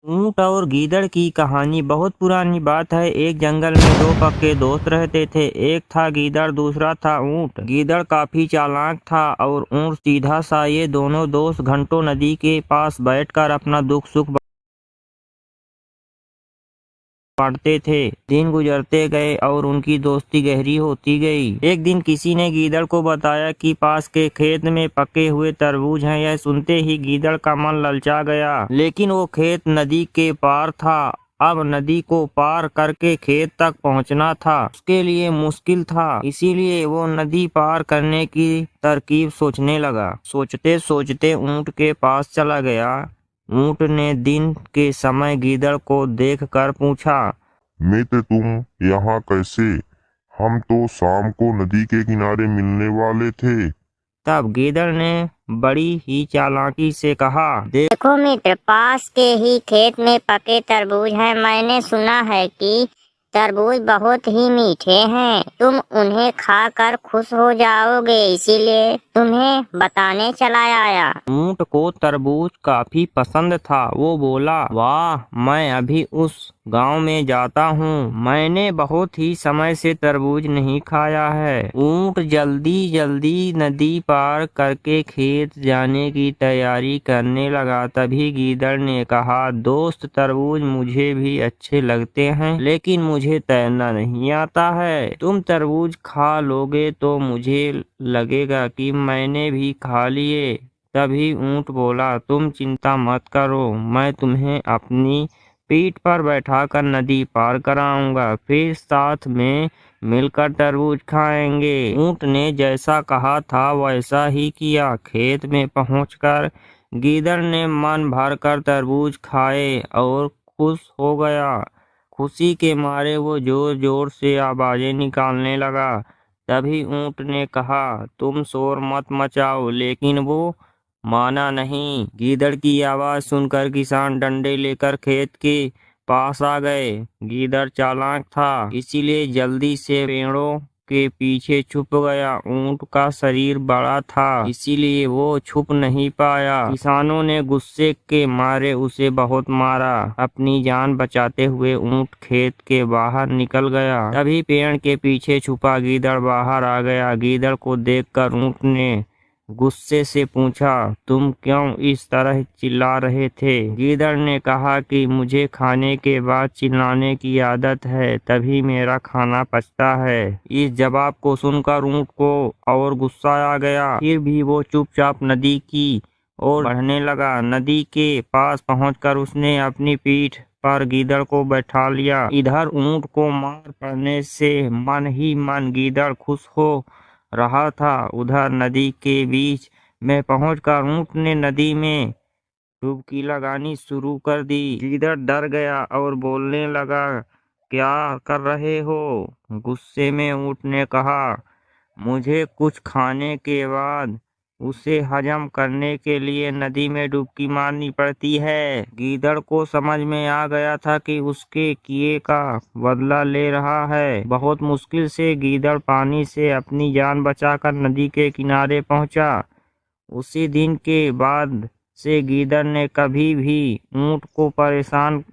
ऊंट और गीदड़ की कहानी बहुत पुरानी बात है। एक जंगल में दो पक्के दोस्त रहते थे। एक था गीदड़, दूसरा था ऊंट। गीदड़ काफी चालाक था और ऊंट सीधा सा। ये दोनों दोस्त घंटों नदी के पास बैठकर अपना दुख सुख बांटते थे। दिन गुजरते गए और उनकी दोस्ती गहरी होती गई। एक दिन किसी ने गीदड़ को बताया कि पास के खेत में पके हुए तरबूज हैं। यह सुनते ही गीदड़ का मन ललचा गया, लेकिन वो खेत नदी के पार था। अब नदी को पार करके खेत तक पहुंचना था उसके लिए मुश्किल था। इसीलिए वो नदी पार करने की तरकीब सोचने लगा। सोचते सोचते ऊंट के पास चला गया। ऊंट ने दिन के समय गीदड़ को देखकर पूछा, मित्र, तुम यहाँ कैसे? हम तो शाम को नदी के किनारे मिलने वाले थे। तब गीदड़ ने बड़ी ही चालाकी से कहा, देखो मित्र, पास के ही खेत में पके तरबूज हैं। मैंने सुना है कि तरबूज बहुत ही मीठे हैं। तुम उन्हें खाकर खुश हो जाओगे, इसीलिए तुम्हें बताने चला आया। ऊंट को तरबूज काफी पसंद था। वो बोला, वाह, मैं अभी उस गांव में जाता हूँ। मैंने बहुत ही समय से तरबूज नहीं खाया है। ऊंट जल्दी जल्दी नदी पार करके खेत जाने की तैयारी करने लगा। तभी गीदड़ ने कहा, दोस्त, तरबूज मुझे भी अच्छे लगते हैं, लेकिन मुझे तैरना नहीं आता है। तुम तरबूज खा लोगे तो मुझे लगेगा कि मैंने भी खा लिए। तभी ऊंट बोला, तुम चिंता मत करो, मैं तुम्हें अपनी पीठ पर बैठाकर नदी पार कराऊंगा। फिर साथ में मिलकर तरबूज खाएंगे। ऊंट ने जैसा कहा था वैसा ही किया। खेत में पहुंचकर गीदड़ ने मन भरकर तरबूज खाए और खुश हो गया। खुशी के मारे वो जोर जोर से आवाजें निकालने लगा। तभी ऊंट ने कहा, तुम शोर मत मचाओ, लेकिन वो माना नहीं। गीदड़ की आवाज सुनकर किसान डंडे लेकर खेत के पास आ गए। गीदड़ चालाक था, इसीलिए जल्दी से पेड़ों के पीछे छुप गया। ऊंट का शरीर बड़ा था, इसीलिए वो छुप नहीं पाया। किसानों ने गुस्से के मारे उसे बहुत मारा। अपनी जान बचाते हुए ऊंट खेत के बाहर निकल गया। तभी पेड़ के पीछे छुपा गीदड़ बाहर आ गया। गीदड़ को देखकर ऊंट ने गुस्से से पूछा, तुम क्यों इस तरह चिल्ला रहे थे? गीदड़ ने कहा कि मुझे खाने के बाद चिल्लाने की आदत है, तभी मेरा खाना पचता है। इस जवाब को सुनकर ऊंट को और गुस्सा आ गया। फिर भी वो चुपचाप नदी की ओर बढ़ने लगा। नदी के पास पहुंचकर उसने अपनी पीठ पर गीदड़ को बैठा लिया। इधर ऊंट को मार पड़ने से मन ही मन गीदड़ खुश हो रहा था। उधर नदी के बीच में पहुंचकर ऊंट ने नदी में डुबकी लगानी शुरू कर दी। गीदड़ डर गया और बोलने लगा, क्या कर रहे हो? गुस्से में ऊंट ने कहा, मुझे कुछ खाने के बाद उसे हजम करने के लिए नदी में डुबकी मारनी पड़ती है। गीदड़ को समझ में आ गया था कि उसके किए का बदला ले रहा है। बहुत मुश्किल से गीदड़ पानी से अपनी जान बचाकर नदी के किनारे पहुंचा। उसी दिन के बाद से गीदड़ ने कभी भी ऊंट को परेशान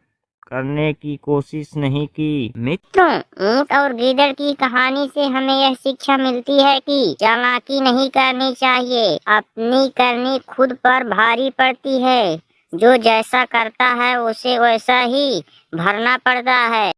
करने की कोशिश नहीं की। मित्रों, ऊंट और गीदड़ की कहानी से हमें यह शिक्षा मिलती है कि चालाकी नहीं करनी चाहिए। अपनी करनी खुद पर भारी पड़ती है। जो जैसा करता है उसे वैसा ही भरना पड़ता है।